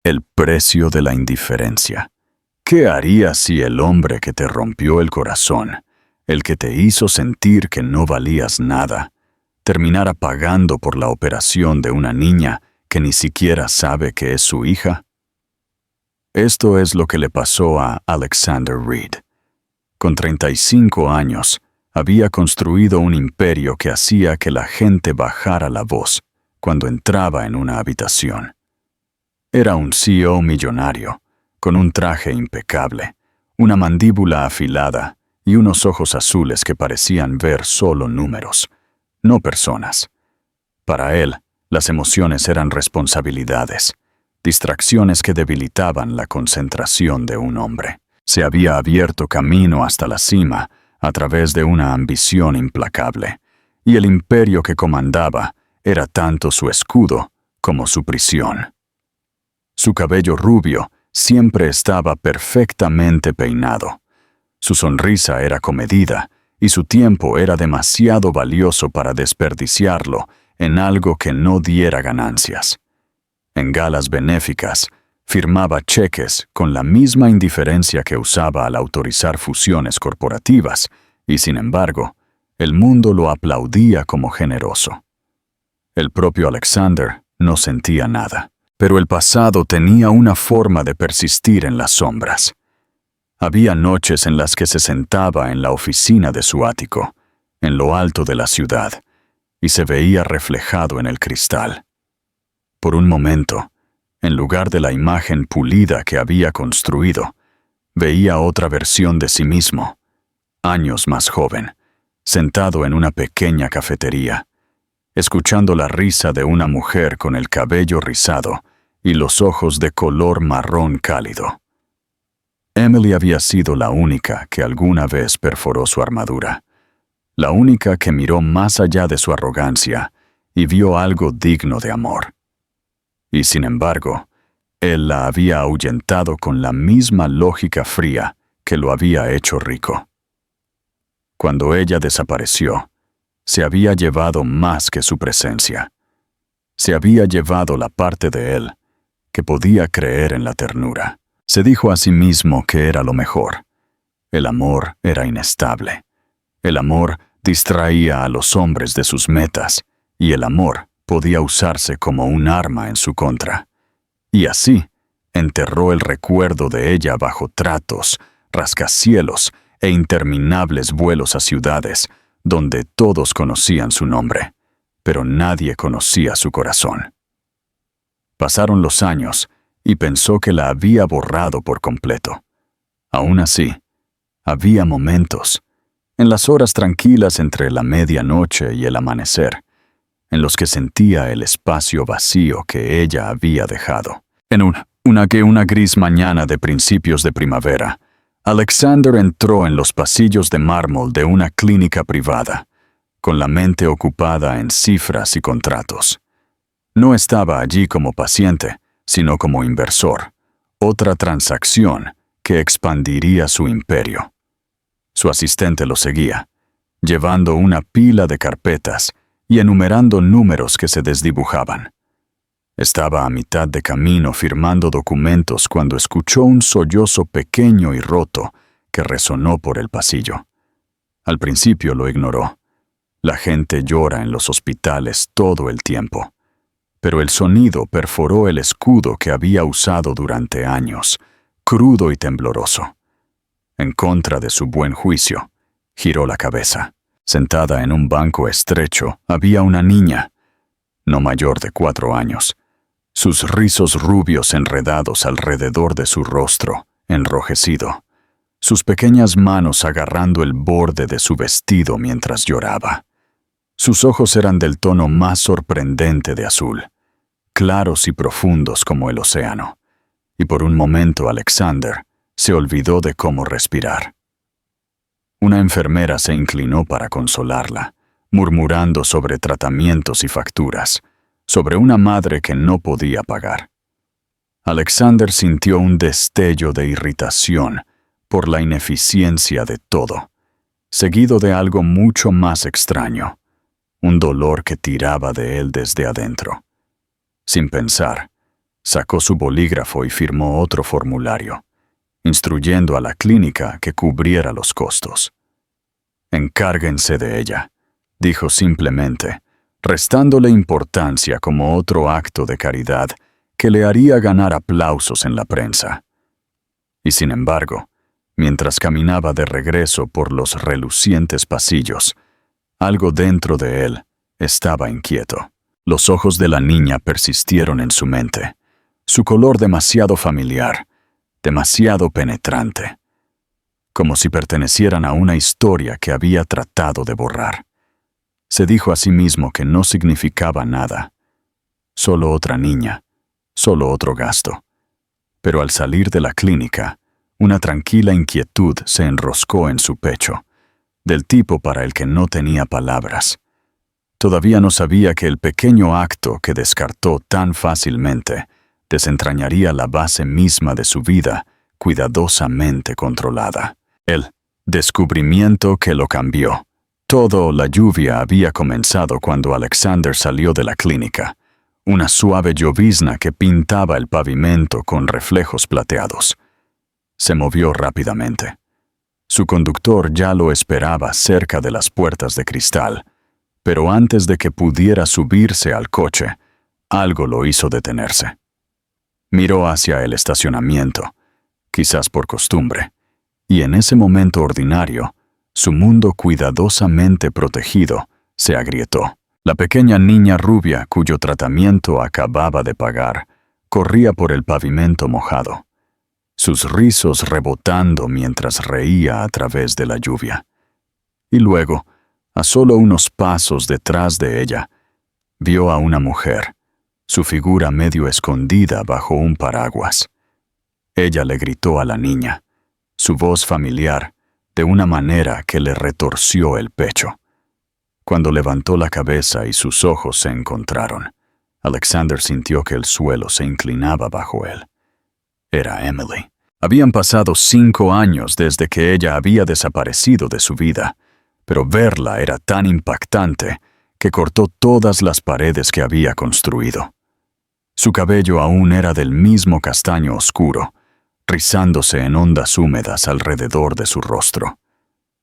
El precio de la indiferencia. ¿Qué harías si el hombre que te rompió el corazón, el que te hizo sentir que no valías nada, terminara pagando por la operación de una niña que ni siquiera sabe que es su hija? Esto es lo que le pasó a Alexander Reed. Con 35 años, había construido un imperio que hacía que la gente bajara la voz cuando entraba en una habitación. Era un CEO millonario, con un traje impecable, una mandíbula afilada y unos ojos azules que parecían ver solo números, no personas. Para él, las emociones eran responsabilidades, distracciones que debilitaban la concentración de un hombre. Se había abierto camino hasta la cima a través de una ambición implacable, y el imperio que comandaba era tanto su escudo como su prisión. Su cabello rubio siempre estaba perfectamente peinado. Su sonrisa era comedida y su tiempo era demasiado valioso para desperdiciarlo en algo que no diera ganancias. En galas benéficas, firmaba cheques con la misma indiferencia que usaba al autorizar fusiones corporativas, y sin embargo, el mundo lo aplaudía como generoso. El propio Alexander no sentía nada, pero el pasado tenía una forma de persistir en las sombras. Había noches en las que se sentaba en la oficina de su ático, en lo alto de la ciudad, y se veía reflejado en el cristal. Por un momento, en lugar de la imagen pulida que había construido, veía otra versión de sí mismo, años más joven, sentado en una pequeña cafetería, escuchando la risa de una mujer con el cabello rizado y los ojos de color marrón cálido. Emily había sido la única que alguna vez perforó su armadura, la única que miró más allá de su arrogancia y vio algo digno de amor. Y sin embargo, él la había ahuyentado con la misma lógica fría que lo había hecho rico. Cuando ella desapareció, se había llevado más que su presencia. Se había llevado la parte de él que podía creer en la ternura. Se dijo a sí mismo que era lo mejor. El amor era inestable. El amor distraía a los hombres de sus metas, y el amor podía usarse como un arma en su contra. Y así, enterró el recuerdo de ella bajo tratos, rascacielos e interminables vuelos a ciudades donde todos conocían su nombre, pero nadie conocía su corazón. Pasaron los años y pensó que la había borrado por completo. Aún así, había momentos, en las horas tranquilas entre la medianoche y el amanecer, en los que sentía el espacio vacío que ella había dejado. En una gris mañana de principios de primavera, Alexander entró en los pasillos de mármol de una clínica privada, con la mente ocupada en cifras y contratos. No estaba allí como paciente, sino como inversor, otra transacción que expandiría su imperio. Su asistente lo seguía, llevando una pila de carpetas y enumerando números que se desdibujaban. Estaba a mitad de camino firmando documentos cuando escuchó un sollozo pequeño y roto que resonó por el pasillo. Al principio lo ignoró. La gente llora en los hospitales todo el tiempo. Pero el sonido perforó el escudo que había usado durante años, crudo y tembloroso. En contra de su buen juicio, giró la cabeza. Sentada en un banco estrecho había una niña, no mayor de 4 años, sus rizos rubios enredados alrededor de su rostro, enrojecido, sus pequeñas manos agarrando el borde de su vestido mientras lloraba. Sus ojos eran del tono más sorprendente de azul, claros y profundos como el océano, y por un momento Alexander se olvidó de cómo respirar. Una enfermera se inclinó para consolarla, murmurando sobre tratamientos y facturas, sobre una madre que no podía pagar. Alexander sintió un destello de irritación por la ineficiencia de todo, seguido de algo mucho más extraño, un dolor que tiraba de él desde adentro. Sin pensar, Sacó su bolígrafo y firmó otro formulario, instruyendo a la clínica que cubriera los costos. «Encárguense de ella», dijo simplemente, restándole importancia como otro acto de caridad que le haría ganar aplausos en la prensa. Y sin embargo, mientras caminaba de regreso por los relucientes pasillos, algo dentro de él estaba inquieto. Los ojos de la niña persistieron en su mente, su color demasiado familiar, demasiado penetrante, como si pertenecieran a una historia que había tratado de borrar. Se dijo a sí mismo que no significaba nada, solo otra niña, solo otro gasto. Pero al salir de la clínica, una tranquila inquietud se enroscó en su pecho, del tipo para el que no tenía palabras. Todavía no sabía que el pequeño acto que descartó tan fácilmente desentrañaría la base misma de su vida cuidadosamente controlada. El descubrimiento que lo cambió. La lluvia había comenzado cuando Alexander salió de la clínica, una suave llovizna que pintaba el pavimento con reflejos plateados. Se movió rápidamente. Su conductor ya lo esperaba cerca de las puertas de cristal, pero antes de que pudiera subirse al coche, algo lo hizo detenerse. Miró hacia el estacionamiento, quizás por costumbre, y en ese momento ordinario, su mundo cuidadosamente protegido se agrietó. La pequeña niña rubia, cuyo tratamiento acababa de pagar, corría por el pavimento mojado, sus rizos rebotando mientras reía a través de la lluvia. Y luego, a solo unos pasos detrás de ella, vio a una mujer, su figura medio escondida bajo un paraguas. Ella le gritó a la niña, su voz familiar, de una manera que le retorció el pecho. Cuando levantó la cabeza y sus ojos se encontraron, Alexander sintió que el suelo se inclinaba bajo él. Era Emily. Habían pasado 5 años desde que ella había desaparecido de su vida, pero verla era tan impactante que cortó todas las paredes que había construido. Su cabello aún era del mismo castaño oscuro, rizándose en ondas húmedas alrededor de su rostro.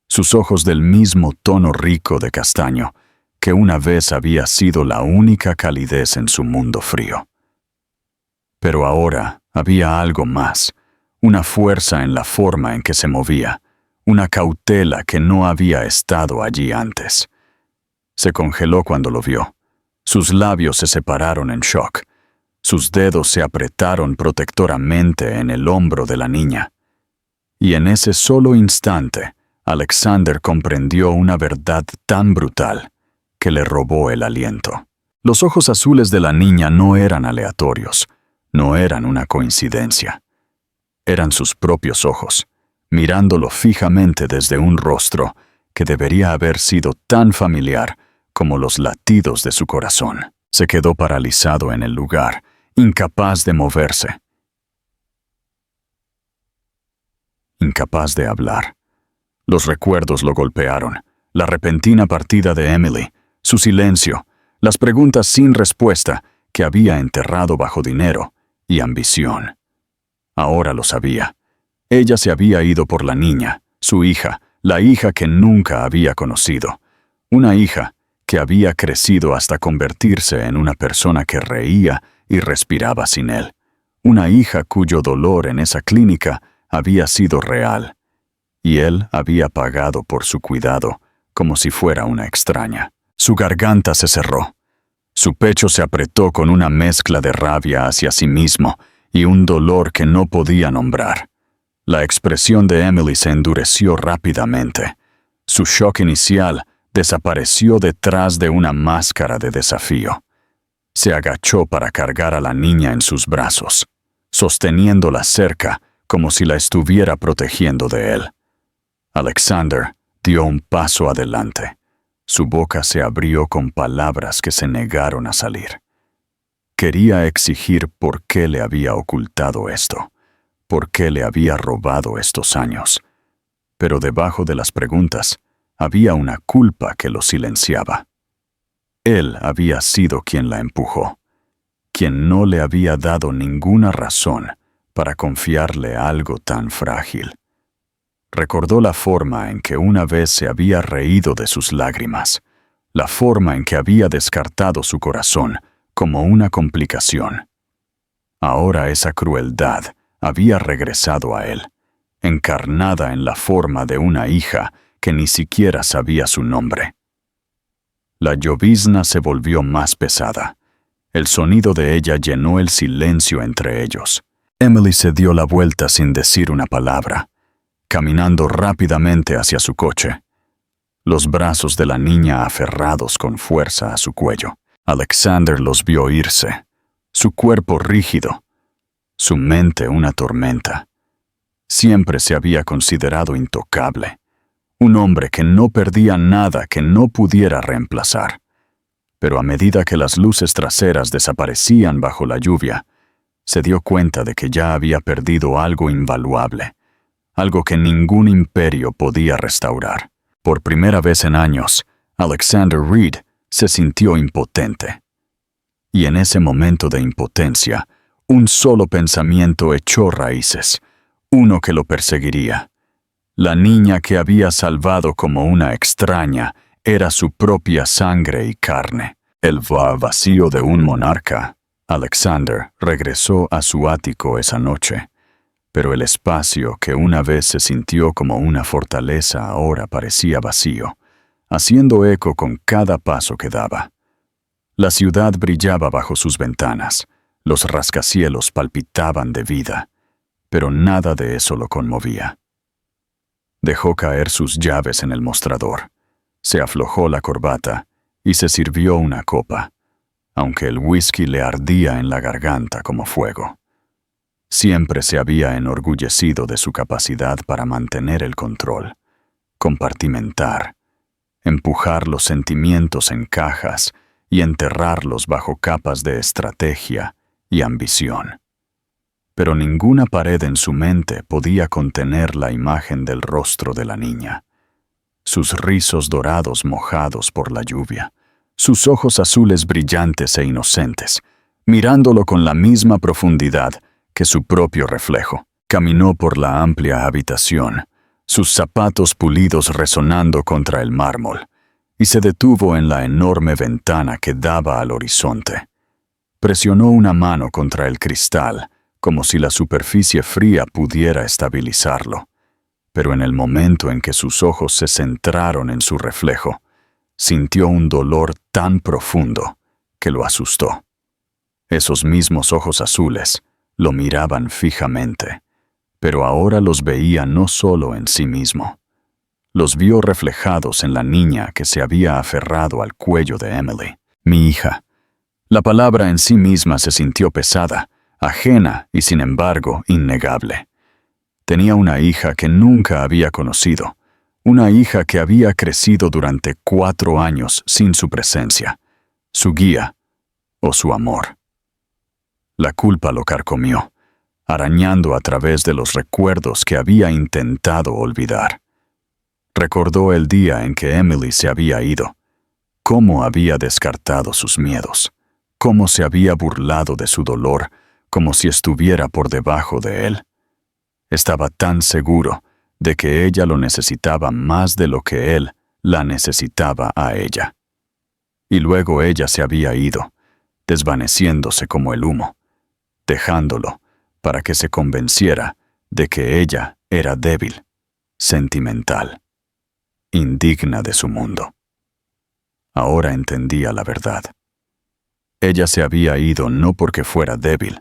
Sus ojos del mismo tono rico de castaño, que una vez había sido la única calidez en su mundo frío. Pero ahora había algo más, una fuerza en la forma en que se movía, una cautela que no había estado allí antes. Se congeló cuando lo vio. Sus labios se separaron en shock. Sus dedos se apretaron protectoramente en el hombro de la niña. Y en ese solo instante, Alexander comprendió una verdad tan brutal que le robó el aliento. Los ojos azules de la niña no eran aleatorios, no eran una coincidencia. Eran sus propios ojos, mirándolo fijamente desde un rostro que debería haber sido tan familiar como los latidos de su corazón. Se quedó paralizado en el lugar, incapaz de moverse, incapaz de hablar. Los recuerdos lo golpearon, la repentina partida de Emily, su silencio, las preguntas sin respuesta que había enterrado bajo dinero y ambición. Ahora lo sabía. Ella se había ido por la niña, su hija, la hija que nunca había conocido. Una hija que había crecido hasta convertirse en una persona que reía y respiraba sin él. Una hija cuyo dolor en esa clínica había sido real. Y él había pagado por su cuidado como si fuera una extraña. Su garganta se cerró. Su pecho se apretó con una mezcla de rabia hacia sí mismo y un dolor que no podía nombrar. La expresión de Emily se endureció rápidamente. Su shock inicial desapareció detrás de una máscara de desafío. Se agachó para cargar a la niña en sus brazos, sosteniéndola cerca como si la estuviera protegiendo de él. Alexander dio un paso adelante. Su boca se abrió con palabras que se negaron a salir. Quería exigir por qué le había ocultado esto, por qué le había robado estos años. Pero debajo de las preguntas había una culpa que lo silenciaba. Él había sido quien la empujó, quien no le había dado ninguna razón para confiarle algo tan frágil. Recordó la forma en que una vez se había reído de sus lágrimas, la forma en que había descartado su corazón como una complicación. Ahora esa crueldad había regresado a él, encarnada en la forma de una hija que ni siquiera sabía su nombre. La llovizna se volvió más pesada. El sonido de ella llenó el silencio entre ellos. Emily se dio la vuelta sin decir una palabra, caminando rápidamente hacia su coche, los brazos de la niña aferrados con fuerza a su cuello. Alexander los vio irse, su cuerpo rígido, su mente una tormenta. Siempre se había considerado intocable, un hombre que no perdía nada que no pudiera reemplazar. Pero a medida que las luces traseras desaparecían bajo la lluvia, se dio cuenta de que ya había perdido algo invaluable, algo que ningún imperio podía restaurar. Por primera vez en años, Alexander Reed se sintió impotente. Y en ese momento de impotencia, un solo pensamiento echó raíces, uno que lo perseguiría. La niña que había salvado como una extraña era su propia sangre y carne. El vacío de un monarca. Alexander regresó a su ático esa noche, pero el espacio que una vez se sintió como una fortaleza ahora parecía vacío, haciendo eco con cada paso que daba. La ciudad brillaba bajo sus ventanas, los rascacielos palpitaban de vida, pero nada de eso lo conmovía. Dejó caer sus llaves en el mostrador, se aflojó la corbata y se sirvió una copa, aunque el whisky le ardía en la garganta como fuego. Siempre se había enorgullecido de su capacidad para mantener el control, compartimentar, empujar los sentimientos en cajas y enterrarlos bajo capas de estrategia y ambición. Pero ninguna pared en su mente podía contener la imagen del rostro de la niña. Sus rizos dorados mojados por la lluvia, sus ojos azules brillantes e inocentes, mirándolo con la misma profundidad que su propio reflejo. Caminó por la amplia habitación, sus zapatos pulidos resonando contra el mármol, y se detuvo en la enorme ventana que daba al horizonte. Presionó una mano contra el cristal, como si la superficie fría pudiera estabilizarlo. Pero en el momento en que sus ojos se centraron en su reflejo, sintió un dolor tan profundo que lo asustó. Esos mismos ojos azules lo miraban fijamente, pero ahora los veía no solo en sí mismo. Los vio reflejados en la niña que se había aferrado al cuello de Emily. Mi hija. La palabra en sí misma se sintió pesada, ajena y sin embargo innegable. Tenía una hija que nunca había conocido, una hija que había crecido durante 4 años sin su presencia, su guía o su amor. La culpa lo carcomió, arañando a través de los recuerdos que había intentado olvidar. Recordó el día en que Emily se había ido, cómo había descartado sus miedos, cómo se había burlado de su dolor, como si estuviera por debajo de él. Estaba tan seguro de que ella lo necesitaba más de lo que él la necesitaba a ella. Y luego ella se había ido, desvaneciéndose como el humo, dejándolo para que se convenciera de que ella era débil, sentimental, indigna de su mundo. Ahora entendía la verdad. Ella se había ido no porque fuera débil,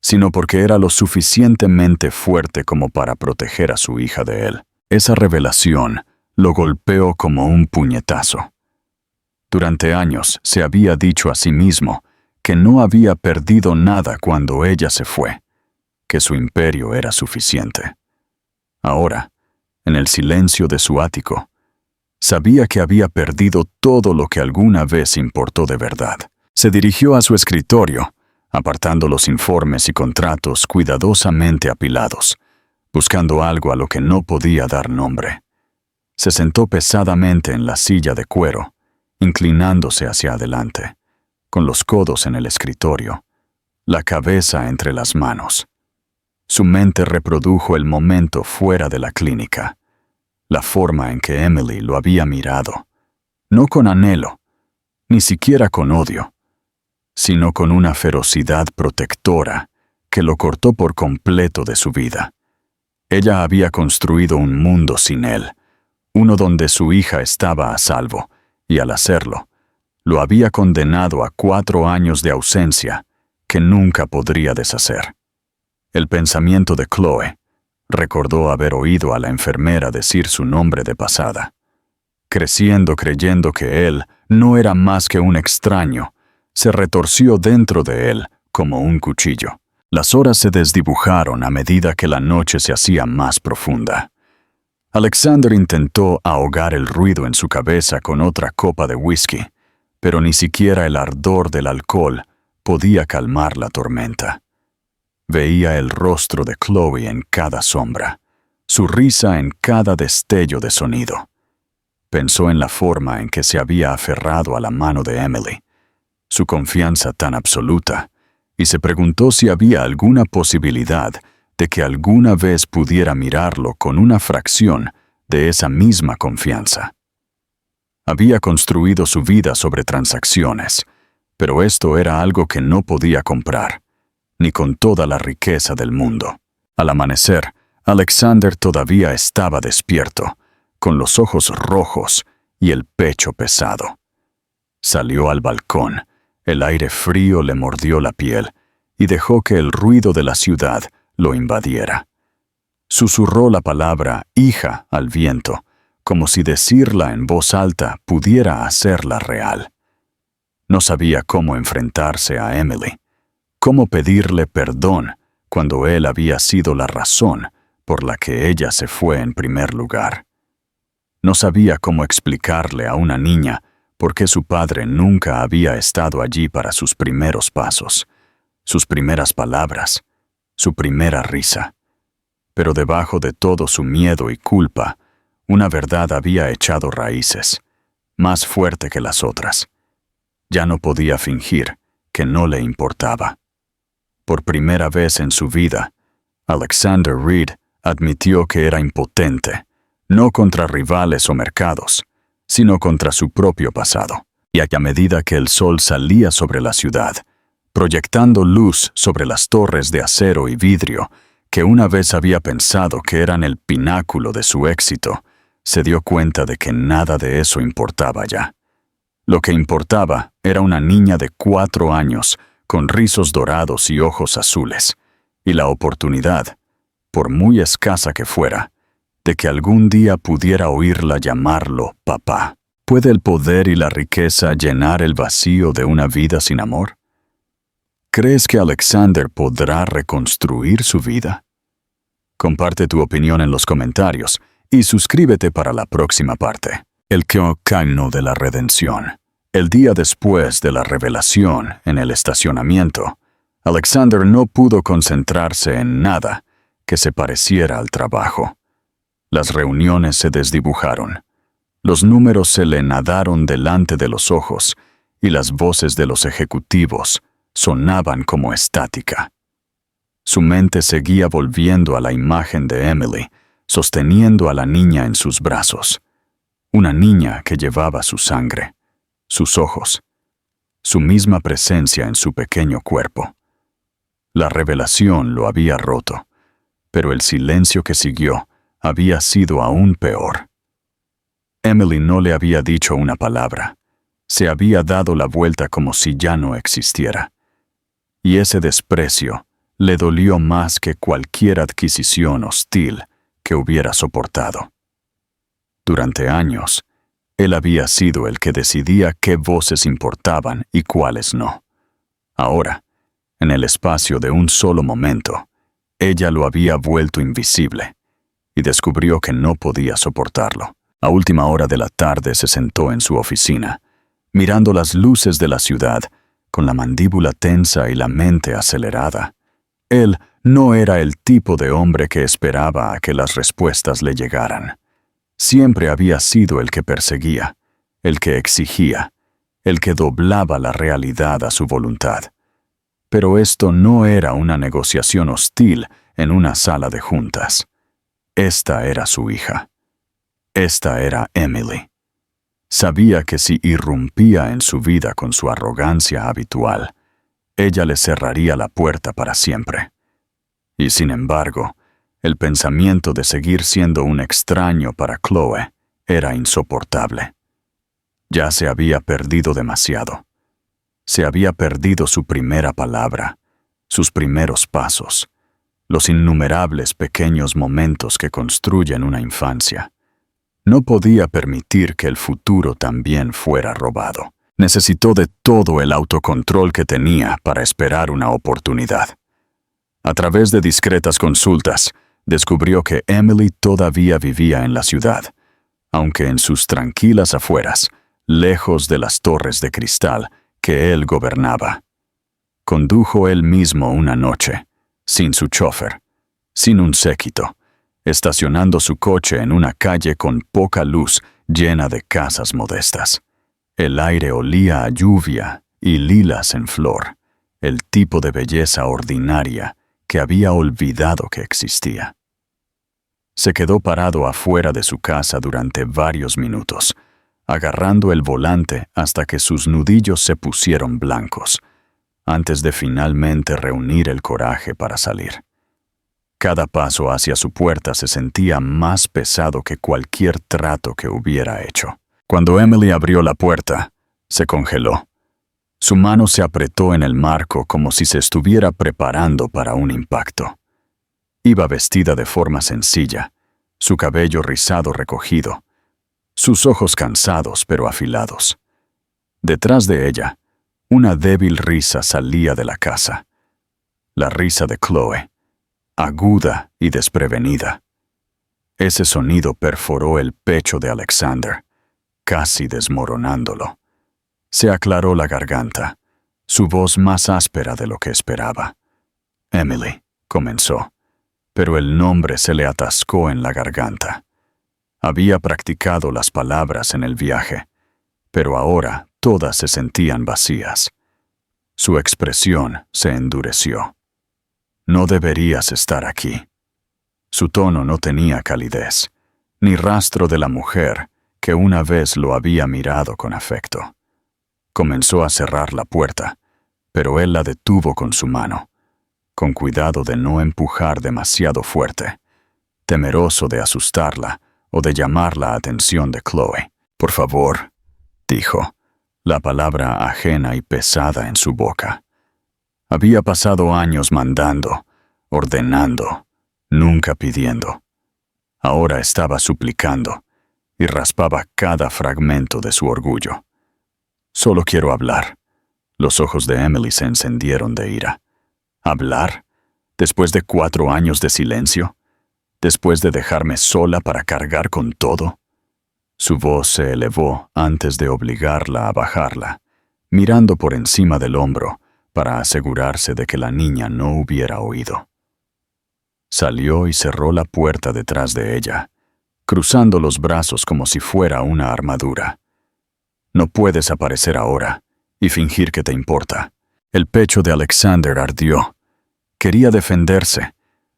sino porque era lo suficientemente fuerte como para proteger a su hija de él. Esa revelación lo golpeó como un puñetazo. Durante años se había dicho a sí mismo que no había perdido nada cuando ella se fue, que su imperio era suficiente. Ahora, en el silencio de su ático, sabía que había perdido todo lo que alguna vez importó de verdad. Se dirigió a su escritorio, apartando los informes y contratos cuidadosamente apilados, buscando algo a lo que no podía dar nombre. Se sentó pesadamente en la silla de cuero, inclinándose hacia adelante, con los codos en el escritorio, la cabeza entre las manos. Su mente reprodujo el momento fuera de la clínica, la forma en que Emily lo había mirado, no con anhelo, ni siquiera con odio, sino con una ferocidad protectora que lo cortó por completo de su vida. Ella había construido un mundo sin él, uno donde su hija estaba a salvo, y al hacerlo, lo había condenado a 4 años de ausencia que nunca podría deshacer. El pensamiento de Chloe recordó haber oído a la enfermera decir su nombre de pasada. Creciendo creyendo que él no era más que un extraño, se retorció dentro de él como un cuchillo. Las horas se desdibujaron a medida que la noche se hacía más profunda. Alexander intentó ahogar el ruido en su cabeza con otra copa de whisky, pero ni siquiera el ardor del alcohol podía calmar la tormenta. Veía el rostro de Chloe en cada sombra, su risa en cada destello de sonido. Pensó en la forma en que se había aferrado a la mano de Emily, su confianza tan absoluta, y se preguntó si había alguna posibilidad de que alguna vez pudiera mirarlo con una fracción de esa misma confianza. Había construido su vida sobre transacciones, pero esto era algo que no podía comprar, ni con toda la riqueza del mundo. Al amanecer, Alexander todavía estaba despierto, con los ojos rojos y el pecho pesado. Salió al balcón, el aire frío le mordió la piel y dejó que el ruido de la ciudad lo invadiera. Susurró la palabra hija al viento, como si decirla en voz alta pudiera hacerla real. No sabía cómo enfrentarse a Emily, cómo pedirle perdón cuando él había sido la razón por la que ella se fue en primer lugar. No sabía cómo explicarle a una niña por qué su padre nunca había estado allí para sus primeros pasos, sus primeras palabras, su primera risa. Pero debajo de todo su miedo y culpa, una verdad había echado raíces, más fuerte que las otras. Ya no podía fingir que no le importaba. Por primera vez en su vida, Alexander Reed admitió que era impotente, no contra rivales o mercados, sino contra su propio pasado. Y a medida que el sol salía sobre la ciudad, proyectando luz sobre las torres de acero y vidrio, que una vez había pensado que eran el pináculo de su éxito, se dio cuenta de que nada de eso importaba ya. Lo que importaba era una niña de 4 años, con rizos dorados y ojos azules, y la oportunidad, por muy escasa que fuera, de que algún día pudiera oírla llamarlo papá. ¿Puede el poder y la riqueza llenar el vacío de una vida sin amor? ¿Crees que Alexander podrá reconstruir su vida? Comparte tu opinión en los comentarios y suscríbete para la próxima parte. El camino de la redención. El día después de la revelación en el estacionamiento, Alexander no pudo concentrarse en nada que se pareciera al trabajo. Las reuniones se desdibujaron. Los números se le nadaron delante de los ojos y las voces de los ejecutivos sonaban como estática. Su mente seguía volviendo a la imagen de Emily, sosteniendo a la niña en sus brazos. Una niña que llevaba su sangre, sus ojos, su misma presencia en su pequeño cuerpo. La revelación lo había roto, pero el silencio que siguió había sido aún peor. Emily no le había dicho una palabra. Se había dado la vuelta como si ya no existiera. Y ese desprecio le dolió más que cualquier adquisición hostil que hubiera soportado. Durante años, él había sido el que decidía qué voces importaban y cuáles no. Ahora, en el espacio de un solo momento, ella lo había vuelto invisible y descubrió que no podía soportarlo. A última hora de la tarde se sentó en su oficina, mirando las luces de la ciudad, con la mandíbula tensa y la mente acelerada. Él no era el tipo de hombre que esperaba a que las respuestas le llegaran. Siempre había sido el que perseguía, el que exigía, el que doblaba la realidad a su voluntad. Pero esto no era una negociación hostil en una sala de juntas. Esta era su hija. Esta era Emily. Sabía que si irrumpía en su vida con su arrogancia habitual, ella le cerraría la puerta para siempre. Y sin embargo, el pensamiento de seguir siendo un extraño para Chloe era insoportable. Ya se había perdido demasiado. Se había perdido su primera palabra, sus primeros pasos, los innumerables pequeños momentos que construyen una infancia. No podía permitir que el futuro también fuera robado. Necesitó de todo el autocontrol que tenía para esperar una oportunidad. A través de discretas consultas, descubrió que Emily todavía vivía en la ciudad, aunque en sus tranquilas afueras, lejos de las torres de cristal que él gobernaba. Condujo él mismo una noche, sin su chofer, sin un séquito, estacionando su coche en una calle con poca luz llena de casas modestas. El aire olía a lluvia y lilas en flor, el tipo de belleza ordinaria que había olvidado que existía. Se quedó parado afuera de su casa durante varios minutos, agarrando el volante hasta que sus nudillos se pusieron blancos, antes de finalmente reunir el coraje para salir. Cada paso hacia su puerta se sentía más pesado que cualquier trato que hubiera hecho. Cuando Emily abrió la puerta, se congeló. Su mano se apretó en el marco como si se estuviera preparando para un impacto. Iba vestida de forma sencilla, su cabello rizado recogido, sus ojos cansados pero afilados. Detrás de ella, una débil risa salía de la casa. La risa de Chloe, aguda y desprevenida. Ese sonido perforó el pecho de Alexander, casi desmoronándolo. Se aclaró la garganta, su voz más áspera de lo que esperaba. Emily, comenzó, pero el nombre se le atascó en la garganta. Había practicado las palabras en el viaje, pero ahora todas se sentían vacías. Su expresión se endureció. No deberías estar aquí. Su tono no tenía calidez, ni rastro de la mujer que una vez lo había mirado con afecto. Comenzó a cerrar la puerta, pero él la detuvo con su mano, con cuidado de no empujar demasiado fuerte, temeroso de asustarla o de llamar la atención de Chloe. «Por favor», dijo, la palabra ajena y pesada en su boca. Había pasado años mandando, ordenando, nunca pidiendo. Ahora estaba suplicando y raspaba cada fragmento de su orgullo. «Solo quiero hablar». Los ojos de Emily se encendieron de ira. ¿Hablar? ¿Después de 4 años de silencio? ¿Después de dejarme sola para cargar con todo? Su voz se elevó antes de obligarla a bajarla, mirando por encima del hombro para asegurarse de que la niña no hubiera oído. Salió y cerró la puerta detrás de ella, cruzando los brazos como si fuera una armadura. «No puedes aparecer ahora y fingir que te importa». El pecho de Alexander ardió. Quería defenderse,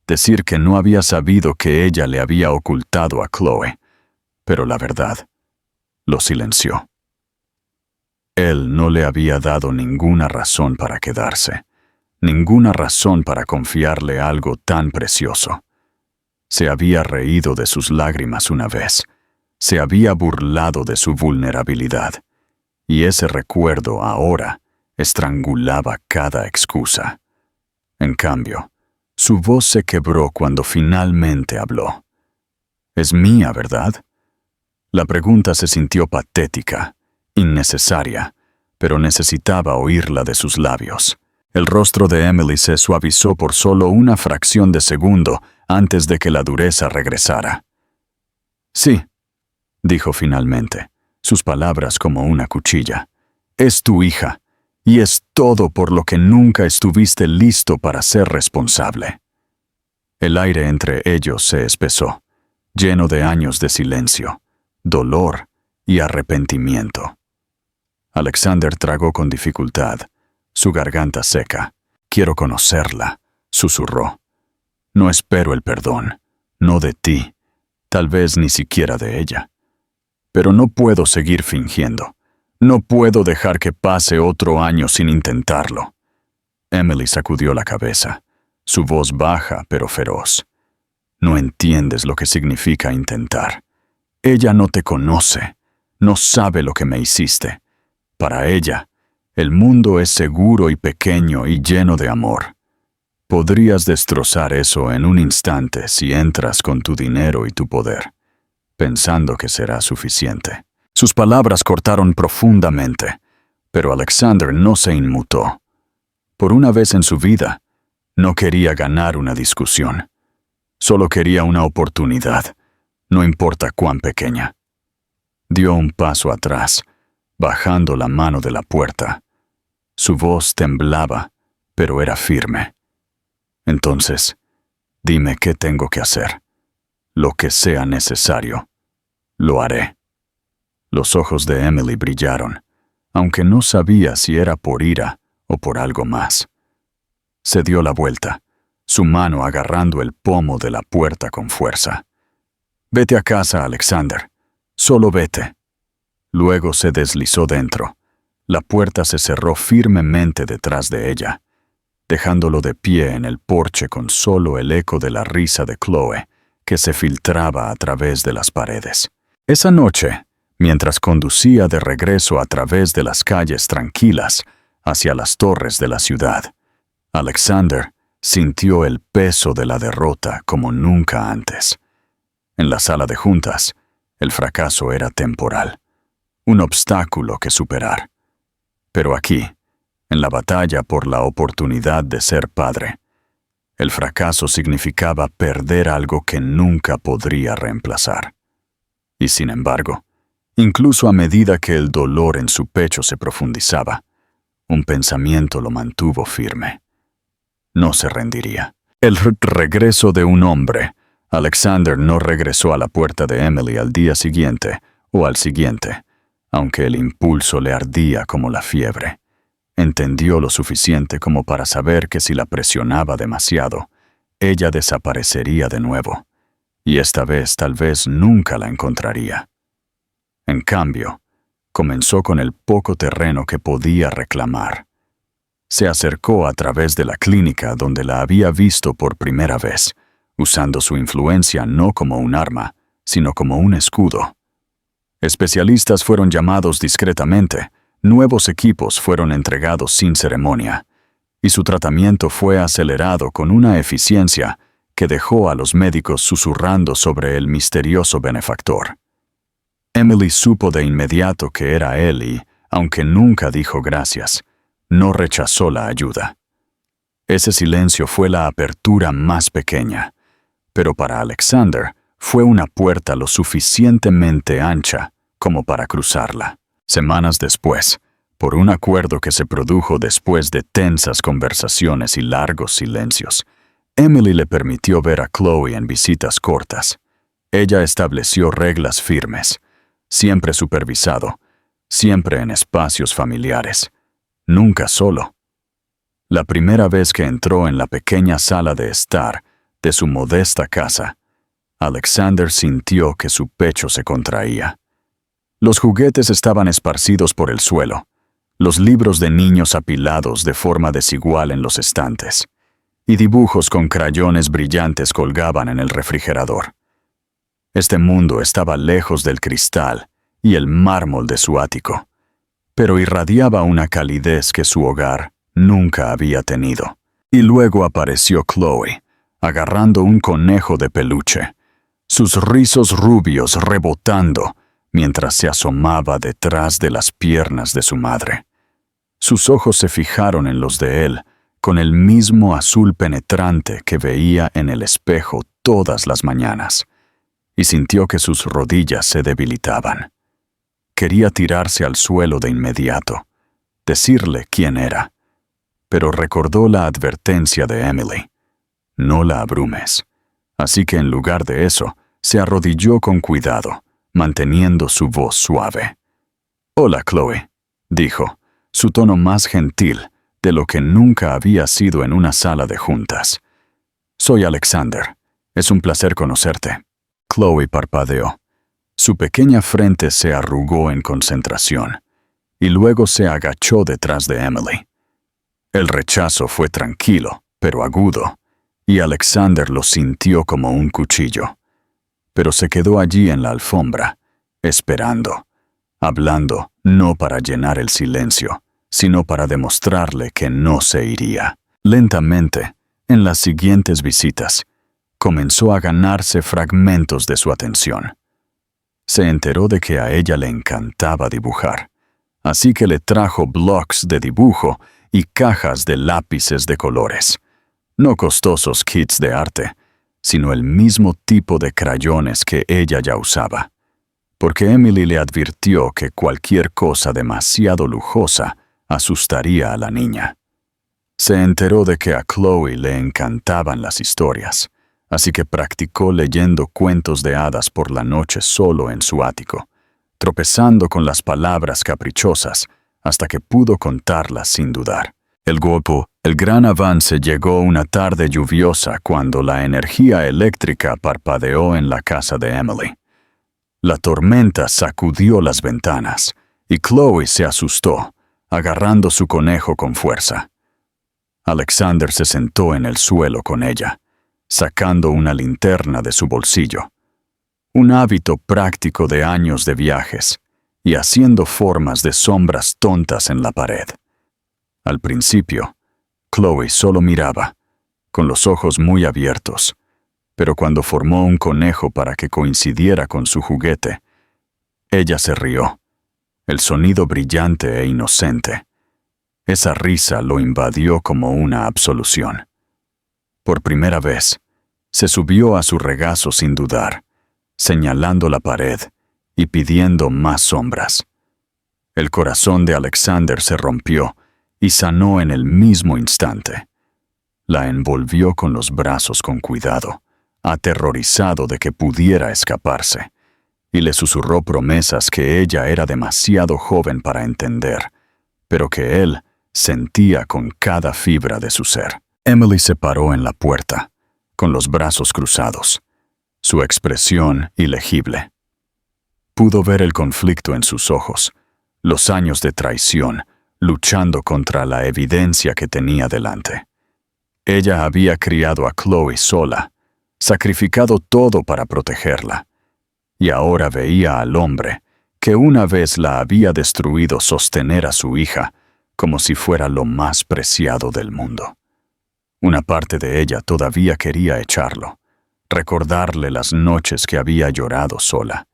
decir que no había sabido que ella le había ocultado a Chloe, pero la verdad lo silenció. Él no le había dado ninguna razón para quedarse, ninguna razón para confiarle algo tan precioso. Se había reído de sus lágrimas una vez, se había burlado de su vulnerabilidad, y ese recuerdo ahora estrangulaba cada excusa. En cambio, su voz se quebró cuando finalmente habló. «Es mía, ¿verdad?» La pregunta se sintió patética, innecesaria, pero necesitaba oírla de sus labios. El rostro de Emily se suavizó por solo una fracción de segundo antes de que la dureza regresara. «Sí», dijo finalmente, sus palabras como una cuchilla. «Es tu hija, y es todo por lo que nunca estuviste listo para ser responsable». El aire entre ellos se espesó, lleno de años de silencio, dolor y arrepentimiento. Alexander tragó con dificultad, su garganta seca. quiero conocerla, susurró. No espero el perdón, no de ti, tal vez ni siquiera de ella. Pero no puedo seguir fingiendo. No puedo dejar que pase otro año sin intentarlo. Emily sacudió la cabeza, su voz baja pero feroz. No entiendes lo que significa intentar. Ella no te conoce, no sabe lo que me hiciste. Para ella, el mundo es seguro y pequeño y lleno de amor. Podrías destrozar eso en un instante si entras con tu dinero y tu poder, pensando que será suficiente. Sus palabras cortaron profundamente, pero Alexander no se inmutó. Por una vez en su vida, no quería ganar una discusión. Solo quería una oportunidad, no importa cuán pequeña. Dio un paso atrás, bajando la mano de la puerta. Su voz temblaba, pero era firme. Entonces, dime qué tengo que hacer. Lo que sea necesario, lo haré. Los ojos de Emily brillaron, aunque no sabía si era por ira o por algo más. Se dio la vuelta, su mano agarrando el pomo de la puerta con fuerza. Vete a casa, Alexander. Solo vete. Luego se deslizó dentro. La puerta se cerró firmemente detrás de ella, dejándolo de pie en el porche con solo el eco de la risa de Chloe, que se filtraba a través de las paredes. Esa noche, mientras conducía de regreso a través de las calles tranquilas hacia las torres de la ciudad, Alexander sintió el peso de la derrota como nunca antes. En la sala de juntas, el fracaso era temporal, un obstáculo que superar. Pero aquí, en la batalla por la oportunidad de ser padre, el fracaso significaba perder algo que nunca podría reemplazar. Y sin embargo, incluso a medida que el dolor en su pecho se profundizaba, un pensamiento lo mantuvo firme. No se rendiría. El regreso de un hombre. Alexander no regresó a la puerta de Emily al día siguiente o al siguiente, aunque el impulso le ardía como la fiebre. Entendió lo suficiente como para saber que si la presionaba demasiado, ella desaparecería de nuevo, y esta vez tal vez nunca la encontraría. En cambio, comenzó con el poco terreno que podía reclamar. Se acercó a través de la clínica donde la había visto por primera vez, usando su influencia no como un arma, sino como un escudo. Especialistas fueron llamados discretamente, nuevos equipos fueron entregados sin ceremonia, y su tratamiento fue acelerado con una eficiencia que dejó a los médicos susurrando sobre el misterioso benefactor. Emily supo de inmediato que era él y, aunque nunca dijo gracias, no rechazó la ayuda. Ese silencio fue la apertura más pequeña, pero para Alexander fue una puerta lo suficientemente ancha como para cruzarla. Semanas después, por un acuerdo que se produjo después de tensas conversaciones y largos silencios, Emily le permitió ver a Chloe en visitas cortas. Ella estableció reglas firmes, siempre supervisado, siempre en espacios familiares, nunca solo. La primera vez que entró en la pequeña sala de estar de su modesta casa, Alexander sintió que su pecho se contraía. Los juguetes estaban esparcidos por el suelo, los libros de niños apilados de forma desigual en los estantes, y dibujos con crayones brillantes colgaban en el refrigerador. Este mundo estaba lejos del cristal y el mármol de su ático, pero irradiaba una calidez que su hogar nunca había tenido. Y luego apareció Chloe, agarrando un conejo de peluche, sus rizos rubios rebotando mientras se asomaba detrás de las piernas de su madre. Sus ojos se fijaron en los de él, con el mismo azul penetrante que veía en el espejo todas las mañanas, y sintió que sus rodillas se debilitaban. Quería tirarse al suelo de inmediato, decirle quién era, pero recordó la advertencia de Emily. No la abrumes. Así que en lugar de eso, se arrodilló con cuidado, manteniendo su voz suave. «Hola, Chloe», dijo, su tono más gentil, de lo que nunca había sido en una sala de juntas. «Soy Alexander. Es un placer conocerte». Chloe parpadeó. Su pequeña frente se arrugó en concentración, y luego se agachó detrás de Emily. El rechazo fue tranquilo, pero agudo, y Alexander lo sintió como un cuchillo. Pero se quedó allí en la alfombra, esperando, hablando no para llenar el silencio, sino para demostrarle que no se iría. Lentamente, en las siguientes visitas, comenzó a ganarse fragmentos de su atención. Se enteró de que a ella le encantaba dibujar, así que le trajo blocks de dibujo y cajas de lápices de colores. No costosos kits de arte, sino el mismo tipo de crayones que ella ya usaba, porque Emily le advirtió que cualquier cosa demasiado lujosa asustaría a la niña. Se enteró de que a Chloe le encantaban las historias, así que practicó leyendo cuentos de hadas por la noche solo en su ático, tropezando con las palabras caprichosas hasta que pudo contarlas sin dudar. El gran avance llegó una tarde lluviosa cuando la energía eléctrica parpadeó en la casa de Emily. La tormenta sacudió las ventanas y Chloe se asustó, agarrando su conejo con fuerza. Alexander se sentó en el suelo con ella, sacando una linterna de su bolsillo, un hábito práctico de años de viajes, y haciendo formas de sombras tontas en la pared. Al principio, Chloe solo miraba, con los ojos muy abiertos, pero cuando formó un conejo para que coincidiera con su juguete, ella se rió, el sonido brillante e inocente. Esa risa lo invadió como una absolución. Por primera vez, se subió a su regazo sin dudar, señalando la pared y pidiendo más sombras. El corazón de Alexander se rompió y sanó en el mismo instante. La envolvió con los brazos con cuidado, aterrorizado de que pudiera escaparse, y le susurró promesas que ella era demasiado joven para entender, pero que él sentía con cada fibra de su ser. Emily se paró en la puerta, con los brazos cruzados, su expresión ilegible. Pudo ver el conflicto en sus ojos, los años de traición, luchando contra la evidencia que tenía delante. Ella había criado a Chloe sola, sacrificado todo para protegerla, y ahora veía al hombre que una vez la había destruido sostener a su hija como si fuera lo más preciado del mundo. Una parte de ella todavía quería echarlo, recordarle las noches que había llorado sola,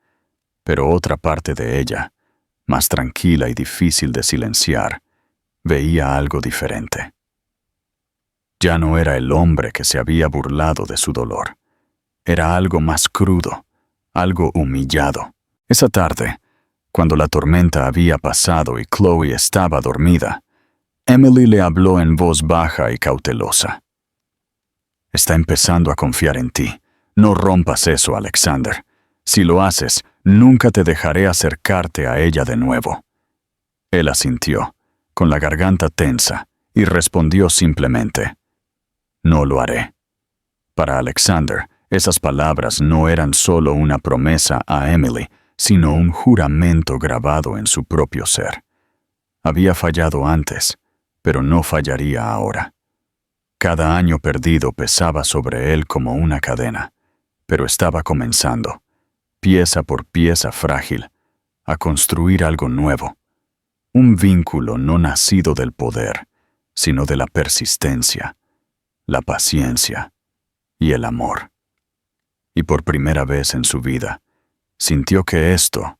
pero otra parte de ella, más tranquila y difícil de silenciar, veía algo diferente. Ya no era el hombre que se había burlado de su dolor. Era algo más crudo, algo humillado. Esa tarde, cuando la tormenta había pasado y Chloe estaba dormida, Emily le habló en voz baja y cautelosa. «Está empezando a confiar en ti. No rompas eso, Alexander. Si lo haces, nunca te dejaré acercarte a ella de nuevo». Él asintió, con la garganta tensa, y respondió simplemente, «No lo haré». Para Alexander, esas palabras no eran solo una promesa a Emily, sino un juramento grabado en su propio ser. Había fallado antes, pero no fallaría ahora. Cada año perdido pesaba sobre él como una cadena, pero estaba comenzando, pieza por pieza frágil, a construir algo nuevo. Un vínculo no nacido del poder, sino de la persistencia, la paciencia y el amor. Y por primera vez en su vida, sintió que esto,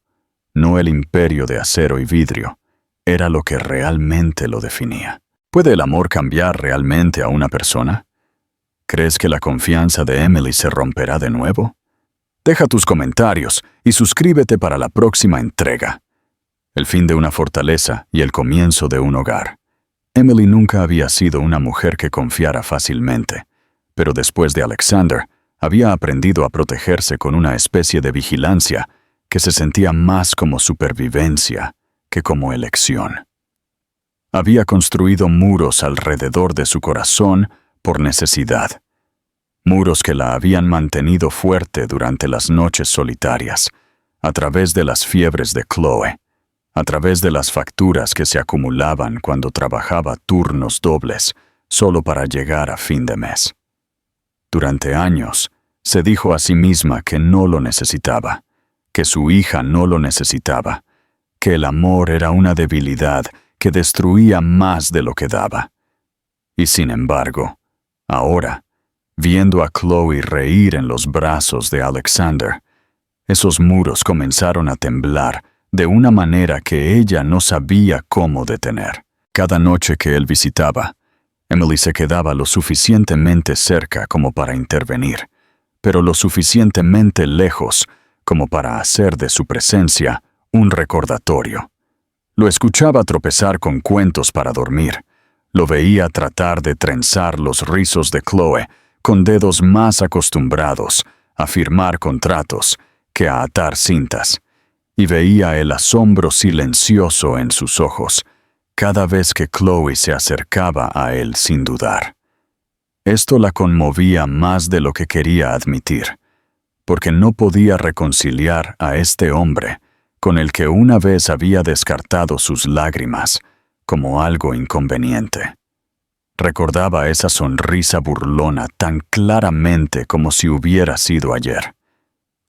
no el imperio de acero y vidrio, era lo que realmente lo definía. ¿Puede el amor cambiar realmente a una persona? ¿Crees que la confianza de Emily se romperá de nuevo? Deja tus comentarios y suscríbete para la próxima entrega. El fin de una fortaleza y el comienzo de un hogar. Emily nunca había sido una mujer que confiara fácilmente, pero después de Alexander, había aprendido a protegerse con una especie de vigilancia que se sentía más como supervivencia que como elección. Había construido muros alrededor de su corazón por necesidad. Muros que la habían mantenido fuerte durante las noches solitarias, a través de las fiebres de Chloe, a través de las facturas que se acumulaban cuando trabajaba turnos dobles solo para llegar a fin de mes. Durante años, se dijo a sí misma que no lo necesitaba, que su hija no lo necesitaba, que el amor era una debilidad que destruía más de lo que daba. Y sin embargo, ahora, viendo a Chloe reír en los brazos de Alexander, esos muros comenzaron a temblar de una manera que ella no sabía cómo detener. Cada noche que él visitaba, Emily se quedaba lo suficientemente cerca como para intervenir, pero lo suficientemente lejos como para hacer de su presencia un recordatorio. Lo escuchaba tropezar con cuentos para dormir. Lo veía tratar de trenzar los rizos de Chloe con dedos más acostumbrados a firmar contratos que a atar cintas, y veía el asombro silencioso en sus ojos cada vez que Chloe se acercaba a él sin dudar. Esto la conmovía más de lo que quería admitir, porque no podía reconciliar a este hombre con el que una vez había descartado sus lágrimas como algo inconveniente. Recordaba esa sonrisa burlona tan claramente como si hubiera sido ayer.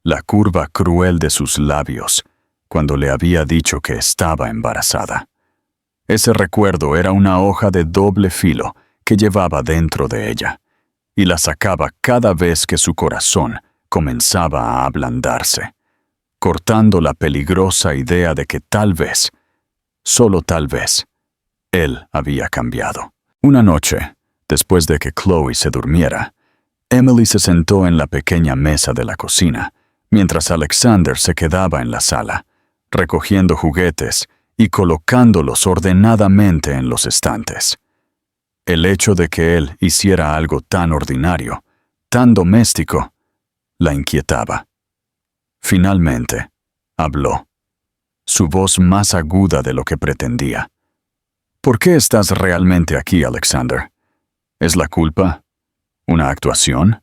La curva cruel de sus labios cuando le había dicho que estaba embarazada. Ese recuerdo era una hoja de doble filo que llevaba dentro de ella, y la sacaba cada vez que su corazón comenzaba a ablandarse, cortando la peligrosa idea de que tal vez, solo tal vez, él había cambiado. Una noche, después de que Chloe se durmiera, Emily se sentó en la pequeña mesa de la cocina, mientras Alexander se quedaba en la sala, recogiendo juguetes y colocándolos ordenadamente en los estantes. El hecho de que él hiciera algo tan ordinario, tan doméstico, la inquietaba. Finalmente, habló, su voz más aguda de lo que pretendía. ¿Por qué estás realmente aquí, Alexander? ¿Es la culpa? ¿Una actuación?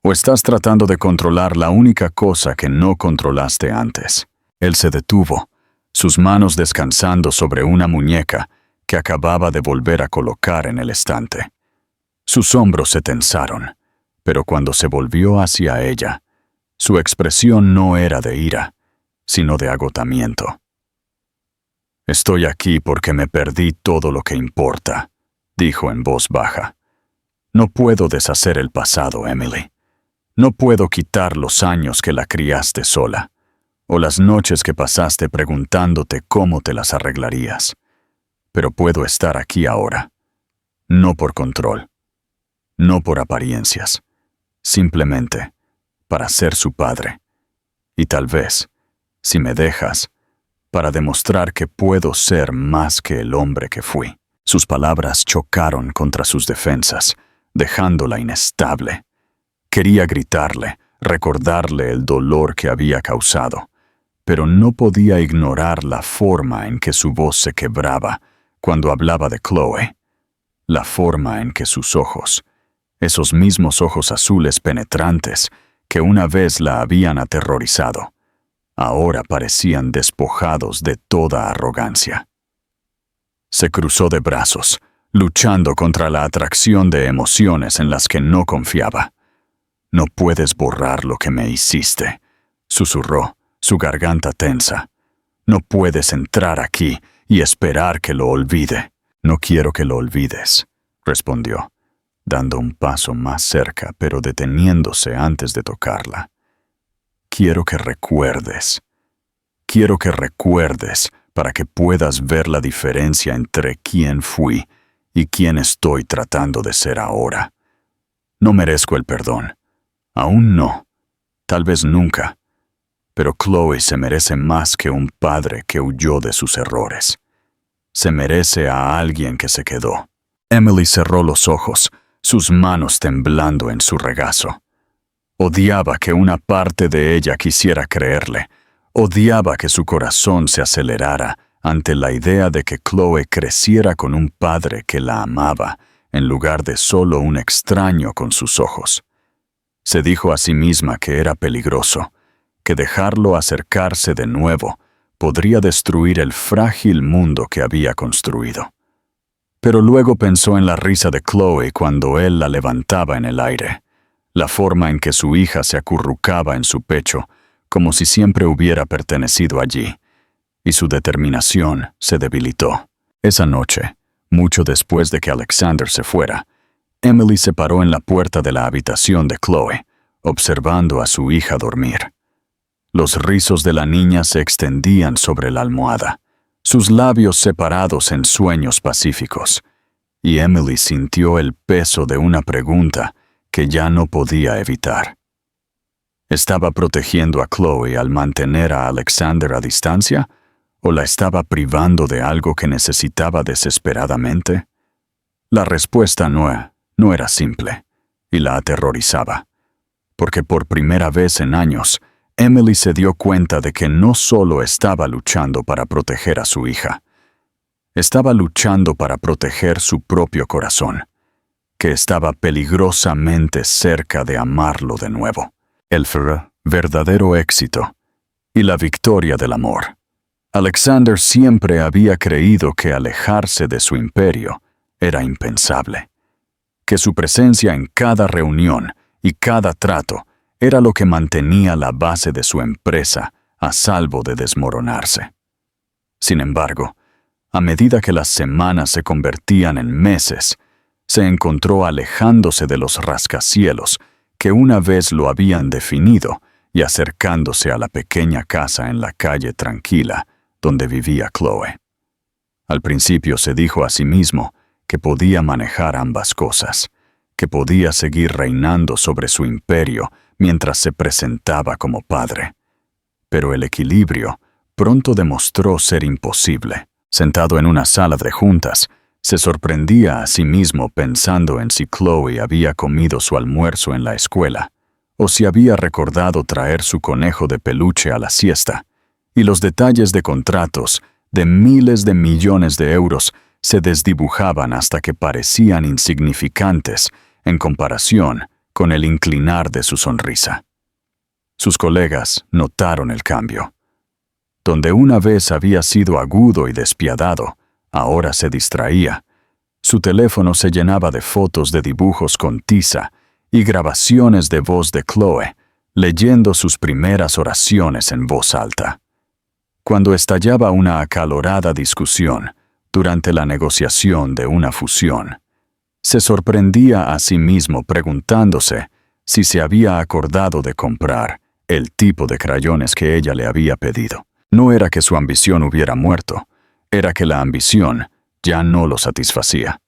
¿O estás tratando de controlar la única cosa que no controlaste antes? Él se detuvo, sus manos descansando sobre una muñeca que acababa de volver a colocar en el estante. Sus hombros se tensaron, pero cuando se volvió hacia ella, su expresión no era de ira, sino de agotamiento. «Estoy aquí porque me perdí todo lo que importa», dijo en voz baja. «No puedo deshacer el pasado, Emily. No puedo quitar los años que la criaste sola, o las noches que pasaste preguntándote cómo te las arreglarías. Pero puedo estar aquí ahora, no por control, no por apariencias, simplemente para ser su padre. Y tal vez, si me dejas, para demostrar que puedo ser más que el hombre que fui». Sus palabras chocaron contra sus defensas, dejándola inestable. Quería gritarle, recordarle el dolor que había causado, pero no podía ignorar la forma en que su voz se quebraba cuando hablaba de Chloe, la forma en que sus ojos, esos mismos ojos azules penetrantes que una vez la habían aterrorizado, ahora parecían despojados de toda arrogancia. Se cruzó de brazos, luchando contra la atracción de emociones en las que no confiaba. «No puedes borrar lo que me hiciste», susurró, su garganta tensa. «No puedes entrar aquí y esperar que lo olvide». «No quiero que lo olvides», respondió, dando un paso más cerca, pero deteniéndose antes de tocarla. «Quiero que recuerdes. Quiero que recuerdes para que puedas ver la diferencia entre quién fui y quién estoy tratando de ser ahora. No merezco el perdón. Aún no. Tal vez nunca. Pero Chloe se merece más que un padre que huyó de sus errores. Se merece a alguien que se quedó». Emily cerró los ojos, sus manos temblando en su regazo. Odiaba que una parte de ella quisiera creerle. Odiaba que su corazón se acelerara ante la idea de que Chloe creciera con un padre que la amaba, en lugar de solo un extraño con sus ojos. Se dijo a sí misma que era peligroso, que dejarlo acercarse de nuevo podría destruir el frágil mundo que había construido. Pero luego pensó en la risa de Chloe cuando él la levantaba en el aire, la forma en que su hija se acurrucaba en su pecho, como si siempre hubiera pertenecido allí, y su determinación se debilitó. Esa noche, mucho después de que Alexander se fuera, Emily se paró en la puerta de la habitación de Chloe, observando a su hija dormir. Los rizos de la niña se extendían sobre la almohada, sus labios separados en sueños pacíficos, y Emily sintió el peso de una pregunta que ya no podía evitar. ¿Estaba protegiendo a Chloe al mantener a Alexander a distancia? ¿O la estaba privando de algo que necesitaba desesperadamente? La respuesta no era simple, y la aterrorizaba, porque por primera vez en años, Emily se dio cuenta de que no solo estaba luchando para proteger a su hija, estaba luchando para proteger su propio corazón, que estaba peligrosamente cerca de amarlo de nuevo. El verdadero éxito y la victoria del amor. Alexander siempre había creído que alejarse de su imperio era impensable, que su presencia en cada reunión y cada trato era lo que mantenía la base de su empresa a salvo de desmoronarse. Sin embargo, a medida que las semanas se convertían en meses, se encontró alejándose de los rascacielos que una vez lo habían definido y acercándose a la pequeña casa en la calle tranquila donde vivía Chloe. Al principio se dijo a sí mismo que podía manejar ambas cosas, que podía seguir reinando sobre su imperio mientras se presentaba como padre. Pero el equilibrio pronto demostró ser imposible. Sentado en una sala de juntas, se sorprendía a sí mismo pensando en si Chloe había comido su almuerzo en la escuela, o si había recordado traer su conejo de peluche a la siesta, y los detalles de contratos de miles de millones de euros se desdibujaban hasta que parecían insignificantes en comparación con el inclinar de su sonrisa. Sus colegas notaron el cambio. Donde una vez había sido agudo y despiadado, ahora se distraía. Su teléfono se llenaba de fotos de dibujos con tiza y grabaciones de voz de Chloe, leyendo sus primeras oraciones en voz alta. Cuando estallaba una acalorada discusión durante la negociación de una fusión, se sorprendía a sí mismo preguntándose si se había acordado de comprar el tipo de crayones que ella le había pedido. No era que su ambición hubiera muerto, era que la ambición ya no lo satisfacía.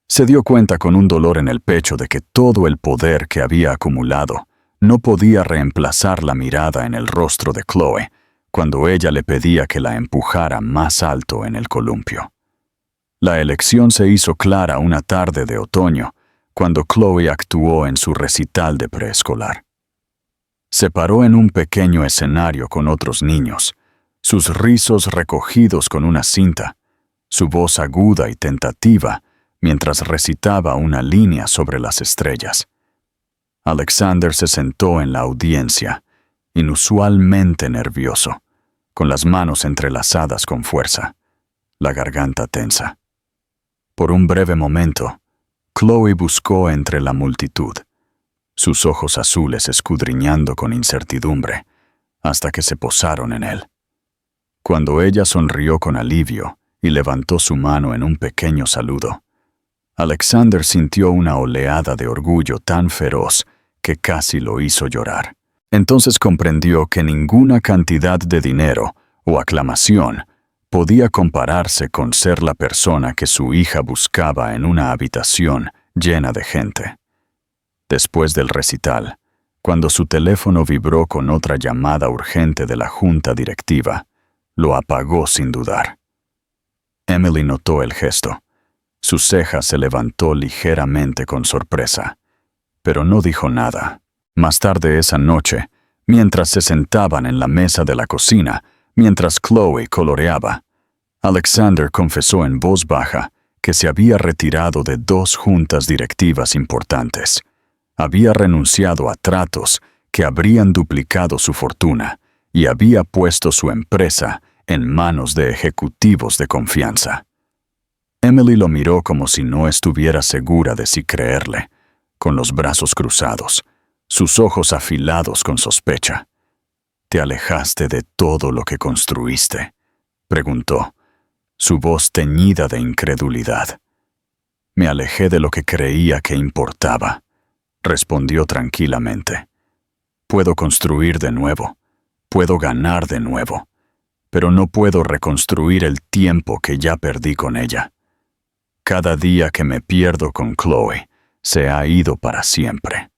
Se dio cuenta con un dolor en el pecho de que todo el poder que había acumulado no podía reemplazar la mirada en el rostro de Chloe cuando ella le pedía que la empujara más alto en el columpio. La elección se hizo clara una tarde de otoño, cuando Chloe actuó en su recital de preescolar. Se paró en un pequeño escenario con otros niños, sus rizos recogidos con una cinta, su voz aguda y tentativa mientras recitaba una línea sobre las estrellas. Alexander se sentó en la audiencia, inusualmente nervioso, con las manos entrelazadas con fuerza, la garganta tensa. Por un breve momento, Chloe buscó entre la multitud, sus ojos azules escudriñando con incertidumbre, hasta que se posaron en él. Cuando ella sonrió con alivio y levantó su mano en un pequeño saludo, Alexander sintió una oleada de orgullo tan feroz que casi lo hizo llorar. Entonces comprendió que ninguna cantidad de dinero o aclamación podía compararse con ser la persona que su hija buscaba en una habitación llena de gente. Después del recital, cuando su teléfono vibró con otra llamada urgente de la junta directiva, lo apagó sin dudar. Emily notó el gesto. Su ceja se levantó ligeramente con sorpresa, pero no dijo nada. Más tarde esa noche, mientras se sentaban en la mesa de la cocina, mientras Chloe coloreaba, Alexander confesó en voz baja que se había retirado de 2 juntas directivas importantes. Había renunciado a tratos que habrían duplicado su fortuna y había puesto su empresa en manos de ejecutivos de confianza. Emily lo miró como si no estuviera segura de si creerle, con los brazos cruzados, sus ojos afilados con sospecha. «¿Te alejaste de todo lo que construiste?», preguntó, su voz teñida de incredulidad. «Me alejé de lo que creía que importaba», respondió tranquilamente. «Puedo construir de nuevo, puedo ganar de nuevo, pero no puedo reconstruir el tiempo que ya perdí con ella. Cada día que me pierdo con Chloe se ha ido para siempre.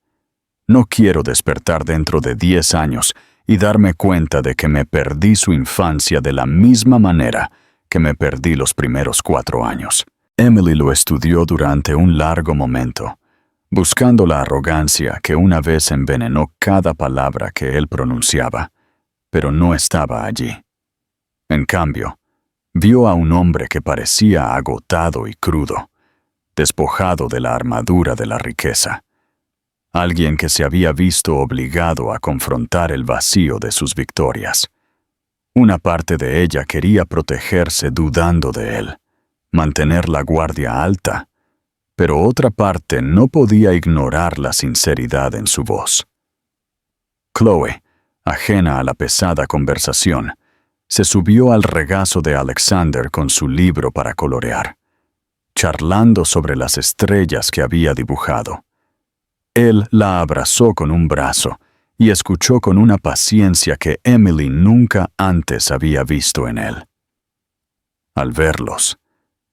No quiero despertar dentro de 10 años y darme cuenta de que me perdí su infancia de la misma manera que me perdí los primeros 4 años». Emily lo estudió durante un largo momento, buscando la arrogancia que una vez envenenó cada palabra que él pronunciaba, pero no estaba allí. En cambio, vio a un hombre que parecía agotado y crudo, despojado de la armadura de la riqueza. Alguien que se había visto obligado a confrontar el vacío de sus victorias. Una parte de ella quería protegerse dudando de él, mantener la guardia alta, pero otra parte no podía ignorar la sinceridad en su voz. Chloe, ajena a la pesada conversación, se subió al regazo de Alexander con su libro para colorear, charlando sobre las estrellas que había dibujado. Él la abrazó con un brazo y escuchó con una paciencia que Emily nunca antes había visto en él. Al verlos,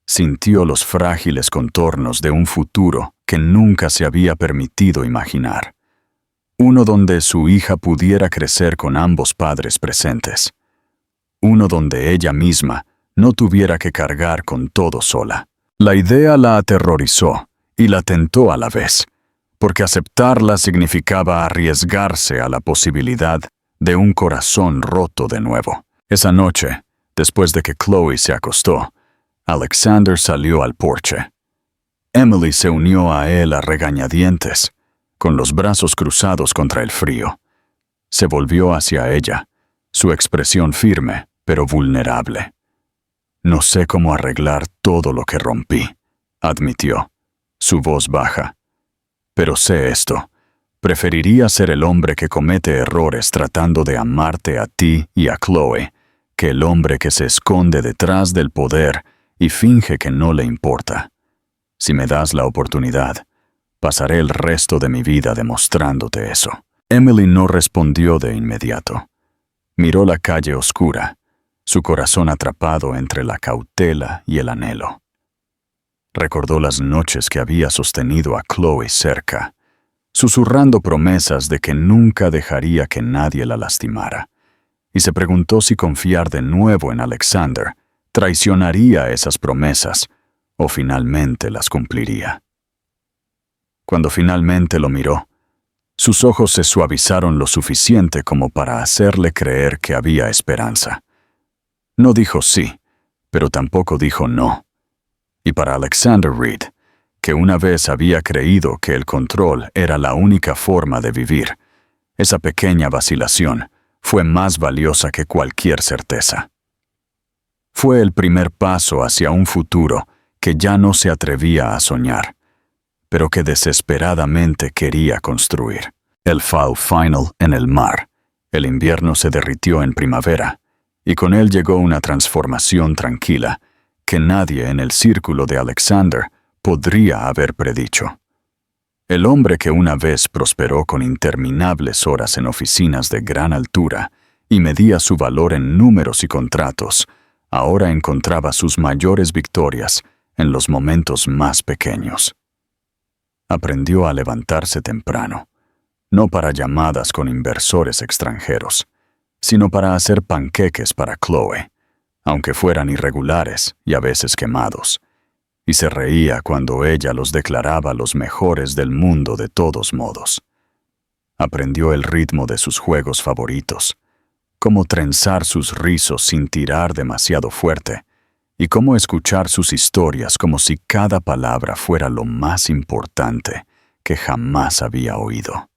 sintió los frágiles contornos de un futuro que nunca se había permitido imaginar. Uno donde su hija pudiera crecer con ambos padres presentes. Uno donde ella misma no tuviera que cargar con todo sola. La idea la aterrorizó y la tentó a la vez, porque aceptarla significaba arriesgarse a la posibilidad de un corazón roto de nuevo. Esa noche, después de que Chloe se acostó, Alexander salió al porche. Emily se unió a él a regañadientes, con los brazos cruzados contra el frío. Se volvió hacia ella, su expresión firme, pero vulnerable. «No sé cómo arreglar todo lo que rompí», admitió, su voz baja. «Pero sé esto, preferiría ser el hombre que comete errores tratando de amarte a ti y a Chloe, que el hombre que se esconde detrás del poder y finge que no le importa. Si me das la oportunidad, pasaré el resto de mi vida demostrándote eso». Emily no respondió de inmediato. Miró la calle oscura, su corazón atrapado entre la cautela y el anhelo. Recordó las noches que había sostenido a Chloe cerca, susurrando promesas de que nunca dejaría que nadie la lastimara, y se preguntó si confiar de nuevo en Alexander traicionaría esas promesas o finalmente las cumpliría. Cuando finalmente lo miró, sus ojos se suavizaron lo suficiente como para hacerle creer que había esperanza. No dijo sí, pero tampoco dijo no. Y para Alexander Reed, que una vez había creído que el control era la única forma de vivir, esa pequeña vacilación fue más valiosa que cualquier certeza. Fue el primer paso hacia un futuro que ya no se atrevía a soñar, pero que desesperadamente quería construir. El fall final en el mar. El invierno se derritió en primavera, y con él llegó una transformación tranquila que nadie en el círculo de Alexander podría haber predicho. El hombre que una vez prosperó con interminables horas en oficinas de gran altura y medía su valor en números y contratos, ahora encontraba sus mayores victorias en los momentos más pequeños. Aprendió a levantarse temprano, no para llamadas con inversores extranjeros, sino para hacer panqueques para Chloe, aunque fueran irregulares y a veces quemados, y se reía cuando ella los declaraba los mejores del mundo de todos modos. Aprendió el ritmo de sus juegos favoritos, cómo trenzar sus rizos sin tirar demasiado fuerte, y cómo escuchar sus historias como si cada palabra fuera lo más importante que jamás había oído.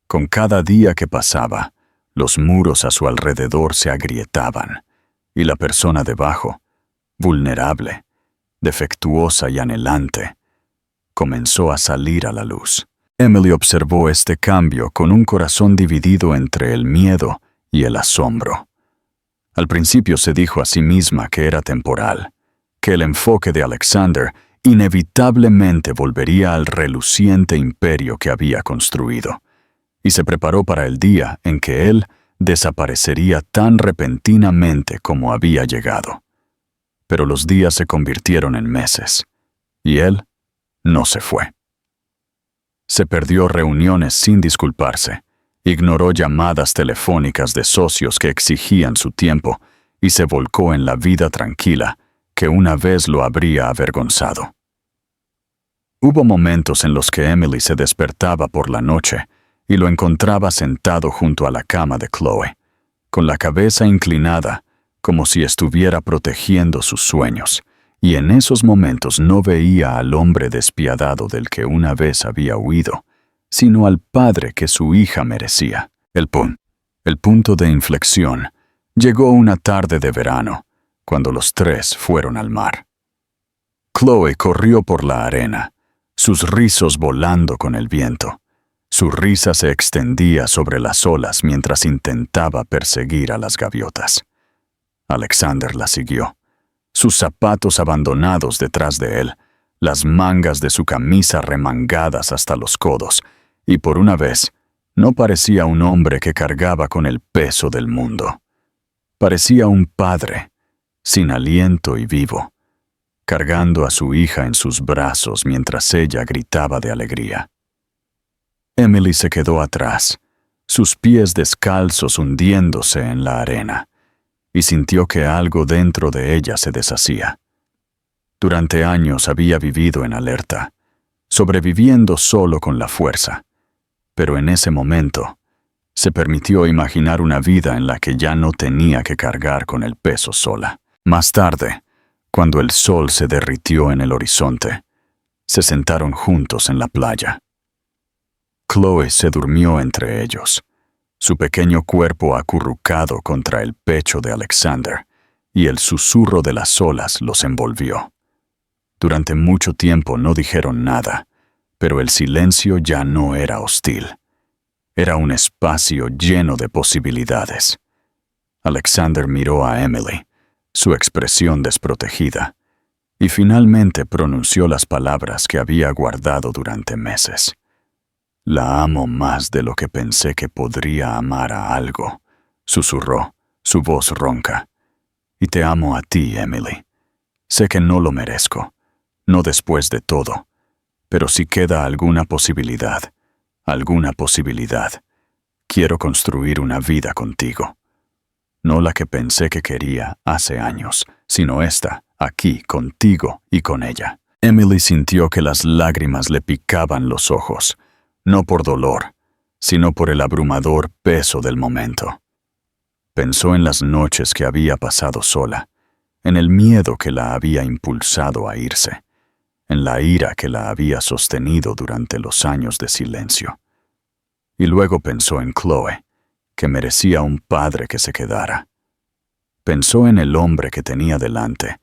Con cada día que pasaba, los muros a su alrededor se agrietaban, y la persona debajo, vulnerable, defectuosa y anhelante, comenzó a salir a la luz. Emily observó este cambio con un corazón dividido entre el miedo y el asombro. Al principio se dijo a sí misma que era temporal, que el enfoque de Alexander inevitablemente volvería al reluciente imperio que había construido, y se preparó para el día en que él desaparecería tan repentinamente como había llegado. Pero los días se convirtieron en meses, y él no se fue. Se perdió reuniones sin disculparse, ignoró llamadas telefónicas de socios que exigían su tiempo y se volcó en la vida tranquila que una vez lo habría avergonzado. Hubo momentos en los que Emily se despertaba por la noche y lo encontraba sentado junto a la cama de Chloe, con la cabeza inclinada como si estuviera protegiendo sus sueños, y en esos momentos no veía al hombre despiadado del que una vez había huido, sino al padre que su hija merecía. El punto de inflexión llegó una tarde de verano, cuando los tres fueron al mar. Chloe corrió por la arena, sus rizos volando con el viento. Su risa se extendía sobre las olas mientras intentaba perseguir a las gaviotas. Alexander la siguió, sus zapatos abandonados detrás de él, las mangas de su camisa remangadas hasta los codos, y por una vez no parecía un hombre que cargaba con el peso del mundo. Parecía un padre, sin aliento y vivo, cargando a su hija en sus brazos mientras ella gritaba de alegría. Emily se quedó atrás, sus pies descalzos hundiéndose en la arena, y sintió que algo dentro de ella se deshacía. Durante años había vivido en alerta, sobreviviendo solo con la fuerza, pero en ese momento se permitió imaginar una vida en la que ya no tenía que cargar con el peso sola. Más tarde, cuando el sol se derritió en el horizonte, se sentaron juntos en la playa. Chloe se durmió entre ellos, su pequeño cuerpo acurrucado contra el pecho de Alexander, y el susurro de las olas los envolvió. Durante mucho tiempo no dijeron nada, pero el silencio ya no era hostil. Era un espacio lleno de posibilidades. Alexander miró a Emily, su expresión desprotegida, y finalmente pronunció las palabras que había guardado durante meses. «La amo más de lo que pensé que podría amar a algo», susurró, su voz ronca. «Y te amo a ti, Emily. Sé que no lo merezco, no después de todo, pero si queda alguna posibilidad, quiero construir una vida contigo. No la que pensé que quería hace años, sino esta, aquí, contigo y con ella». Emily sintió que las lágrimas le picaban los ojos, no por dolor, sino por el abrumador peso del momento. Pensó en las noches que había pasado sola, en el miedo que la había impulsado a irse, en la ira que la había sostenido durante los años de silencio. Y luego pensó en Chloe, que merecía un padre que se quedara. Pensó en el hombre que tenía delante,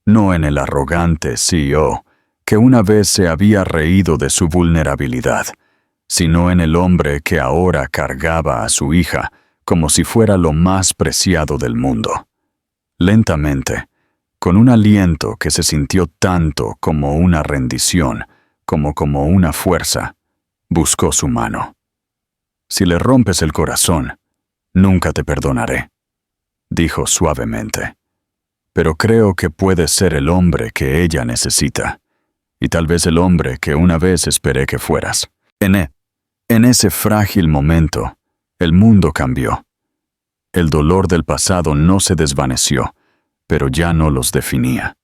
no en el arrogante CEO que una vez se había reído de su vulnerabilidad, sino en el hombre que ahora cargaba a su hija como si fuera lo más preciado del mundo. Lentamente, con un aliento que se sintió tanto como una rendición, como una fuerza, buscó su mano. «Si le rompes el corazón, nunca te perdonaré», dijo suavemente. «Pero creo que puedes ser el hombre que ella necesita, y tal vez el hombre que una vez esperé que fueras». En ese frágil momento, el mundo cambió. El dolor del pasado no se desvaneció, pero ya no los definía.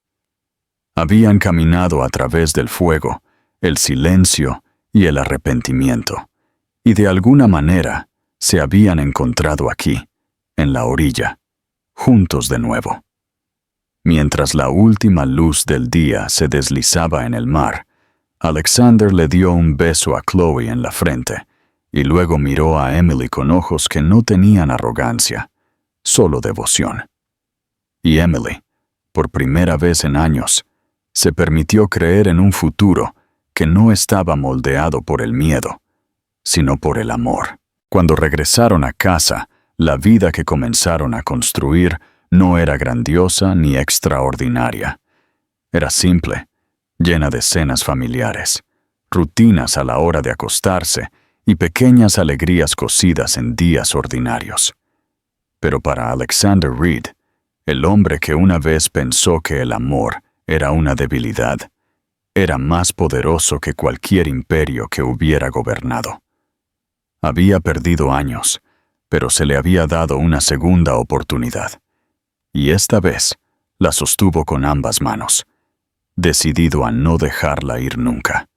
Habían caminado a través del fuego, el silencio y el arrepentimiento, y de alguna manera se habían encontrado aquí, en la orilla, juntos de nuevo. Mientras la última luz del día se deslizaba en el mar, Alexander le dio un beso a Chloe en la frente y luego miró a Emily con ojos que no tenían arrogancia, solo devoción. Y Emily, por primera vez en años, se permitió creer en un futuro que no estaba moldeado por el miedo, sino por el amor. Cuando regresaron a casa, la vida que comenzaron a construir no era grandiosa ni extraordinaria. Era simple, llena de cenas familiares, rutinas a la hora de acostarse y pequeñas alegrías cocidas en días ordinarios. Pero para Alexander Reed, el hombre que una vez pensó que el amor era una debilidad, era más poderoso que cualquier imperio que hubiera gobernado. Había perdido años, pero se le había dado una segunda oportunidad. Y esta vez la sostuvo con ambas manos, decidido a no dejarla ir nunca.